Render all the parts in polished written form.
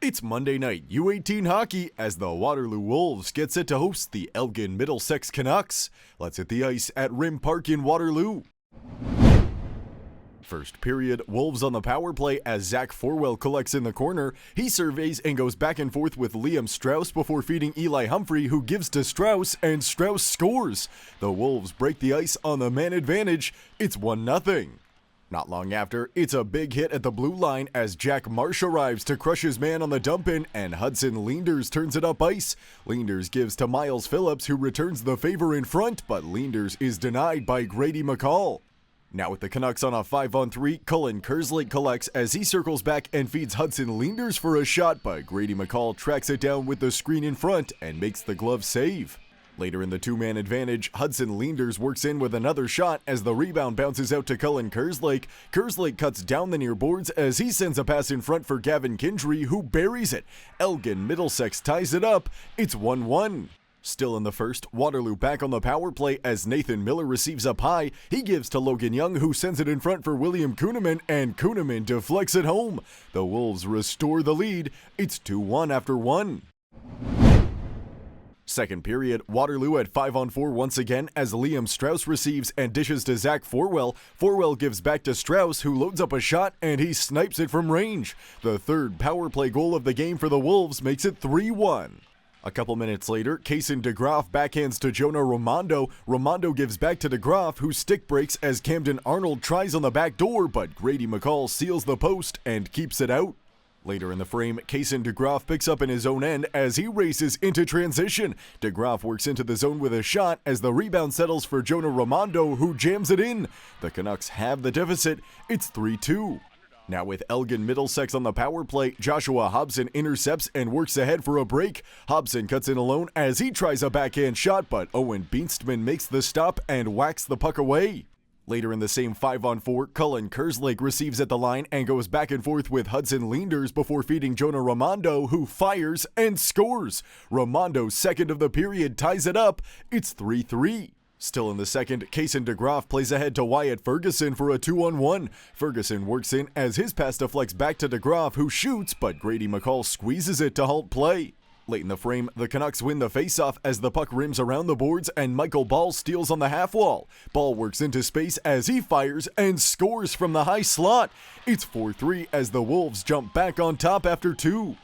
It's Monday night U18 hockey as the Waterloo Wolves get set to host the Elgin-Middlesex Canucks. Let's hit the ice at Rim Park in Waterloo. First period, Wolves on the power play as Zach Forwell collects in the corner. He surveys and goes back and forth with Liam Strauss before feeding Eli Humphrey, who gives to Strauss, and Strauss scores. The Wolves break the ice on the man advantage. It's 1-0. Not long after, it's a big hit at the blue line as Jack Marsh arrives to crush his man on the dump-in, and Hudson Leenders turns it up ice. Leenders gives to Miles Phillips, who returns the favor in front, but Leenders is denied by Grady McCall. Now with the Canucks on a 5-on-3, Cullen Kerslake collects as he circles back and feeds Hudson Leenders for a shot, but Grady McCall tracks it down with the screen in front and makes the glove save. Later in the two-man advantage, Hudson Leenders works in with another shot as the rebound bounces out to Cullen Kerslake. Kerslake cuts down the near boards as he sends a pass in front for Gavin Kindry, who buries it. Elgin-Middlesex ties it up. It's 1-1. Still in the first, Waterloo back on the power play as Nathan Miller receives up high. He gives to Logan Young, who sends it in front for William Kuhneman, and Kuhneman deflects it home. The Wolves restore the lead. It's 2-1 after one. Second period, Waterloo at 5-on-4 once again as Liam Strauss receives and dishes to Zach Forwell. Forwell gives back to Strauss, who loads up a shot and he snipes it from range. The third power play goal of the game for the Wolves makes it 3-1. A couple minutes later, Kaysen DeGraff backhands to Jonah Romando. Romando gives back to DeGraff, who stick breaks as Camden Arnold tries on the back door, but Grady McCall seals the post and keeps it out. Later in the frame, Kaysen DeGraff picks up in his own end as he races into transition. DeGraff works into the zone with a shot as the rebound settles for Jonah Romando, who jams it in. The Canucks have the deficit. It's 3-2. Now with Elgin-Middlesex on the power play, Joshua Hobson intercepts and works ahead for a break. Hobson cuts in alone as he tries a backhand shot, but Owen Beanstman makes the stop and whacks the puck away. Later in the same 5-on-4, Cullen Kerslake receives at the line and goes back and forth with Hudson Leenders before feeding Jonah Romando, who fires and scores. Romando's second of the period ties it up. It's 3-3. Still in the second, Kaysen DeGraff plays ahead to Wyatt Ferguson for a 2-on-1. Ferguson works in as his pass deflects back to DeGraff, who shoots, but Grady McCall squeezes it to halt play. Late in the frame, the Canucks win the faceoff as the puck rims around the boards and Michael Ball steals on the half wall. Ball works into space as he fires and scores from the high slot. It's 4-3 as the Wolves jump back on top after two.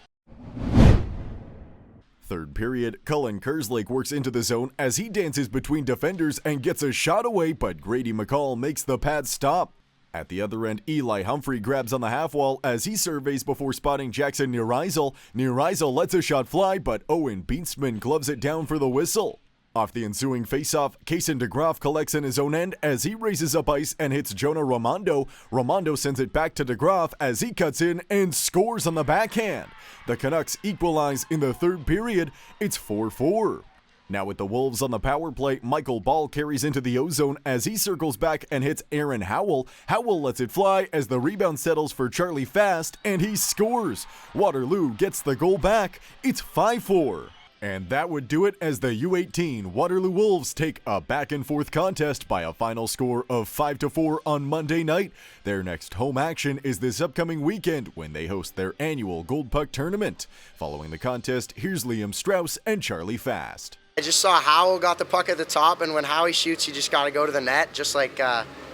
Third period, Cullen Kerslake works into the zone as he dances between defenders and gets a shot away, but Grady McCall makes the pad stop. At the other end, Eli Humphrey grabs on the half wall as he surveys before spotting Jackson Nereisel. Nereisel lets a shot fly, but Owen Beanstman gloves it down for the whistle. Off the ensuing faceoff, Kaysen DeGraff collects in his own end as he raises up ice and hits Jonah Romando. Romando sends it back to DeGraff as he cuts in and scores on the backhand. The Canucks equalize in the third period. It's 4-4. Now with the Wolves on the power play, Michael Ball carries into the O-zone as he circles back and hits Aaron Howell. Howell lets it fly as the rebound settles for Charlie Fast, and he scores. Waterloo gets the goal back. It's 5-4. And that would do it as the U18 Waterloo Wolves take a back-and-forth contest by a final score of 5-4 on Monday night. Their next home action is this upcoming weekend when they host their annual Gold Puck tournament. Following the contest, here's Liam Strauss and Charlie Fast. I just saw Howell got the puck at the top, and when Howie shoots, you just got to go to the net, just like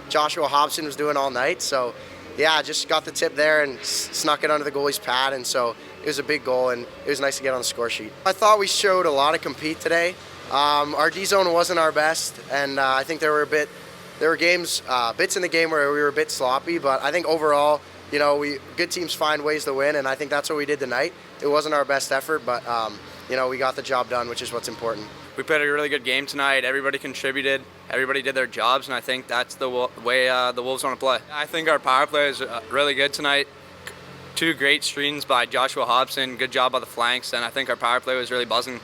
Joshua Hobson was doing all night. So, yeah, I just got the tip there and snuck it under the goalie's pad, and so it was a big goal, and it was nice to get on the score sheet. I thought we showed a lot of compete today. Our D zone wasn't our best, and I think there were bits in the game where we were a bit sloppy, but I think overall, you know, good teams find ways to win, and I think that's what we did tonight. It wasn't our best effort, but you know, we got the job done, which is what's important. We played a really good game tonight. Everybody contributed. Everybody did their jobs, and I think that's the way the Wolves want to play. I think our power play is really good tonight. Two great screens by Joshua Hobson. Good job by the flanks, and I think our power play was really buzzing.